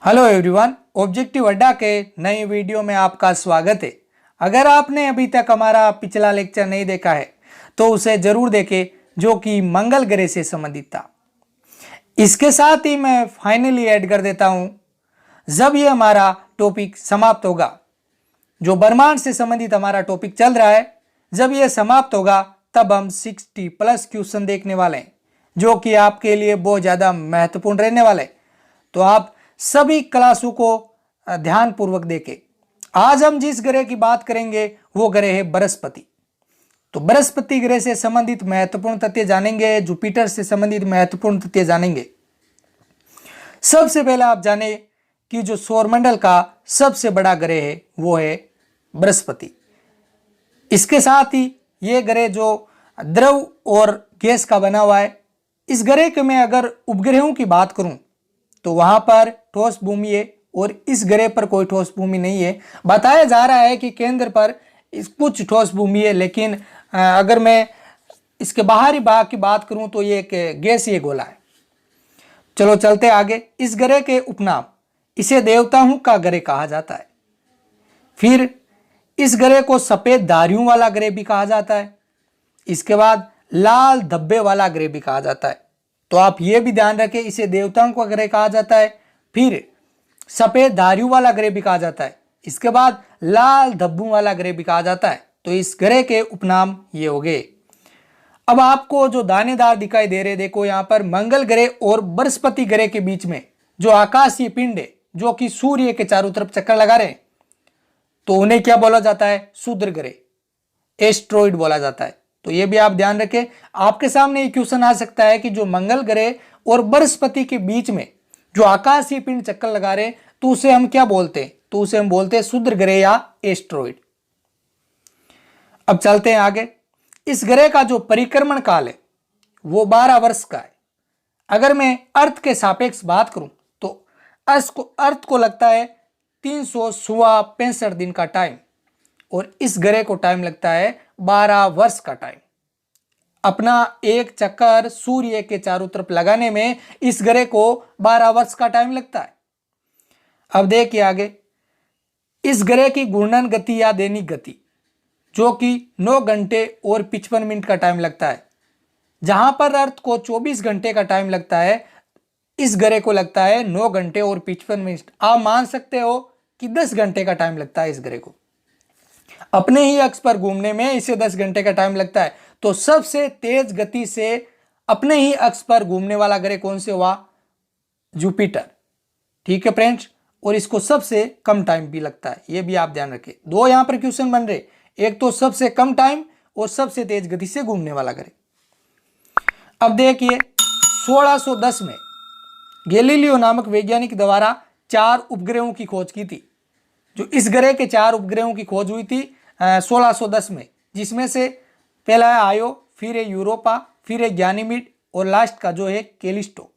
Hello everyone, objective अड्डा के नए वीडियो में आपका स्वागत है। अगर आपने अभी तक हमारा पिछला लेक्चर नहीं देखा है तो उसे जरूर देखें, जो कि मंगल ग्रह से संबंधित था। इसके साथ ही मैं फाइनली ऐड कर देता हूं, जब ये हमारा टॉपिक समाप्त होगा, जो ब्रह्मांड से संबंधित हमारा टॉपिक चल रहा है, जब ये समाप्त होगा तब हम 60+ क्वेश्चन देखने वाले हैं, जो कि आपके लिए बहुत ज़्यादा महत्वपूर्ण रहने वाले हैं। तो आप सभी क्लासों को ध्यान पूर्वक देखें। आज हम जिस ग्रह की बात करेंगे वो ग्रह है बृहस्पति। तो बृहस्पति ग्रह से संबंधित महत्वपूर्ण तथ्य जानेंगे, जुपिटर से संबंधित महत्वपूर्ण तथ्य जानेंगे। सबसे पहले आप जाने कि जो सौरमंडल का सबसे बड़ा ग्रह है वो है बृहस्पति। इसके साथ ही ये ग्रह जो द्रव और गैस का बना हुआ है, इस ग्रह के मैं अगर उपग्रहों की बात करूं तो वहां पर ठोस भूमि है और इस ग्रह पर कोई ठोस भूमि नहीं है। बताया जा रहा है कि केंद्र पर कुछ ठोस भूमि है, लेकिन अगर मैं इसके बाहरी भाग की बात करूं तो ये एक गैसीय गोला है। चलो चलते आगे। इस ग्रह के उपनाम, इसे देवताओं का ग्रह कहा जाता है। फिर इस ग्रह को सफेद धारियों वाला ग्रह भी कहा जाता है। इसके बाद लाल धब्बे वाला ग्रह भी कहा जाता है। तो आप ये भी ध्यान रखें, इसे देवताओं का ग्रह कहा जाता है, फिर सफेद धारियों वाला ग्रह भी कहा जाता है, इसके बाद लाल धब्बों वाला ग्रह भी कहा जाता है। तो इस ग्रह के उपनाम ये हो गए। अब आपको जो दानेदार दिखाई दे रहे, देखो यहाँ पर मंगल ग्रह और बृहस्पति ग्रह के बीच में जो आकाशीय पिंड है, जो कि सूर्य के चारों तरफ चक्कर लगा रहे हैं, तो उन्हें क्या बोला जाता है? क्षुद्र ग्रह, एस्ट्रॉइड बोला जाता है। तो ये भी आप ध्यान रखें। आपके सामने एक क्वेश्चन आ सकता है कि जो मंगल ग्रह और बृहस्पति के बीच में जो आकाशीय पिंड चक्कर लगा रहे, तो उसे हम क्या बोलते हैं? तो उसे हम बोलते हैं क्षुद्र ग्रह या एस्ट्रॉइड। अब चलते हैं आगे। इस ग्रह का जो परिक्रमण काल है वो 12 वर्ष का है। अगर मैं अर्थ के सापेक्ष बात करूं तो अर्थ को लगता है 365 दिन का टाइम, और इस ग्रह को टाइम लगता है 12 वर्ष का टाइम। अपना एक चक्कर सूर्य के चारों तरफ लगाने में इस ग्रह को 12 वर्ष का टाइम लगता है। अब देखिए आगे। इस ग्रह की घूर्णन गति या दैनिक गति, जो कि 9 घंटे और 55 मिनट का टाइम लगता है। जहां पर अर्थ को 24 घंटे का टाइम लगता है, इस ग्रह को लगता है 9 घंटे और 55 मिनट। आप मान सकते हो कि 10 घंटे का टाइम लगता है इस ग्रह को। अपने ही अक्ष पर घूमने में इसे 10 घंटे का टाइम लगता है। तो सबसे तेज गति से अपने ही अक्ष पर घूमने वाला ग्रह कौन से हुआ? जुपिटर। ठीक है फ्रेंड्स, और इसको सबसे कम टाइम भी लगता है, यह भी आप ध्यान रखें। दो यहां पर क्वेश्चन बन रहे, एक तो सबसे कम टाइम और सबसे तेज गति से घूमने वाला ग्रह। अब देखिए 1610 में गैलीलियो नामक वैज्ञानिक द्वारा 4 उपग्रहों की खोज की थी। जो इस ग्रह के 4 उपग्रहों की खोज हुई थी 1610 में, जिसमें से पहला है आयो, फिर है यूरोपा, फिर है गैनीमीड और लास्ट का जो है कैलिस्टो।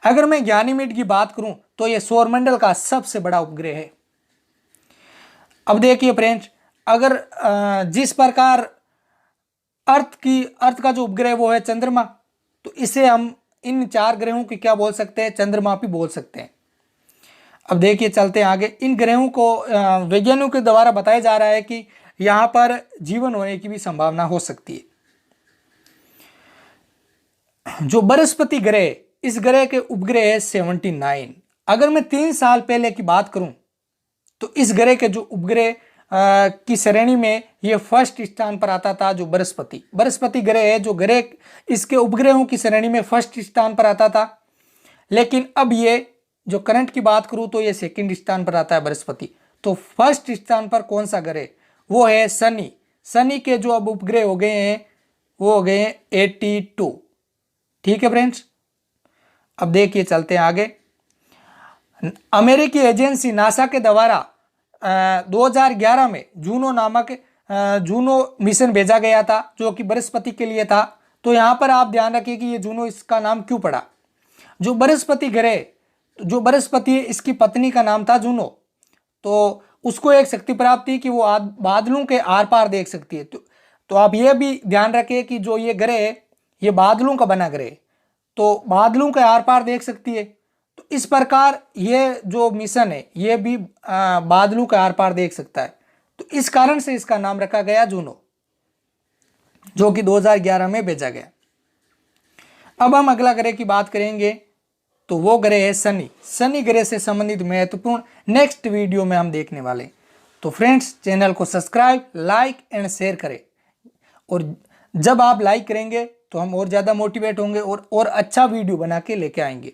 अगर मैं गैनीमीड की बात करूं तो यह सौरमंडल का सबसे बड़ा उपग्रह है। अब देखिए फ्रेंड्स, अगर जिस प्रकार अर्थ का जो उपग्रह वो है चंद्रमा, तो इसे हम इन 4 ग्रहों की क्या बोल सकते हैं? चंद्रमा भी बोल सकते हैं। अब देखिए चलते हैं आगे। इन ग्रहों को वैज्ञानिकों के द्वारा बताया जा रहा है कि यहां पर जीवन होने की भी संभावना हो सकती है। जो बृहस्पति ग्रह, इस ग्रह के उपग्रह है 79। अगर मैं 3 साल पहले की बात करूं तो इस ग्रह के जो उपग्रह की श्रेणी में यह फर्स्ट स्थान पर आता था। जो बृहस्पति ग्रह है, जो ग्रह इसके उपग्रहों की श्रेणी में फर्स्ट स्थान पर आता था, लेकिन अब ये जो करंट की बात करूं तो ये सेकंड स्थान पर आता है बृहस्पति। तो फर्स्ट स्थान पर कौन सा ग्रह? वो है शनि। शनि के जो अब उपग्रह हो गए हैं वो हो गए हैं 82। ठीक है फ्रेंड्स, अब देखिए चलते हैं आगे। अमेरिकी एजेंसी नासा के द्वारा 2011 में जूनो मिशन भेजा गया था, जो कि बृहस्पति के लिए था। तो यहां पर आप ध्यान रखिए कि ये जूनो इसका नाम क्यों पड़ा। जो बृहस्पति ग्रह, जो बृहस्पति इसकी पत्नी का नाम था जूनो, तो उसको एक शक्ति प्राप्त थी कि वो बादलों के आर पार देख सकती है। तो आप ये भी ध्यान रखें कि जो ये ग्रह है ये बादलों का बना ग्रह है, तो बादलों के आर पार देख सकती है। तो इस प्रकार ये जो मिशन है ये भी बादलों के आर पार देख सकता है, तो इस कारण से इसका नाम रखा गया जूनो, जो कि 2011 में भेजा गया। अब हम अगला ग्रह की बात करेंगे, तो वो ग्रह है शनि। शनि ग्रह से संबंधित महत्वपूर्ण नेक्स्ट वीडियो में हम देखने वाले। तो फ्रेंड्स, चैनल को सब्सक्राइब, लाइक एंड शेयर करें, और जब आप लाइक करेंगे तो हम और ज़्यादा मोटिवेट होंगे और अच्छा वीडियो बना के लेके आएंगे।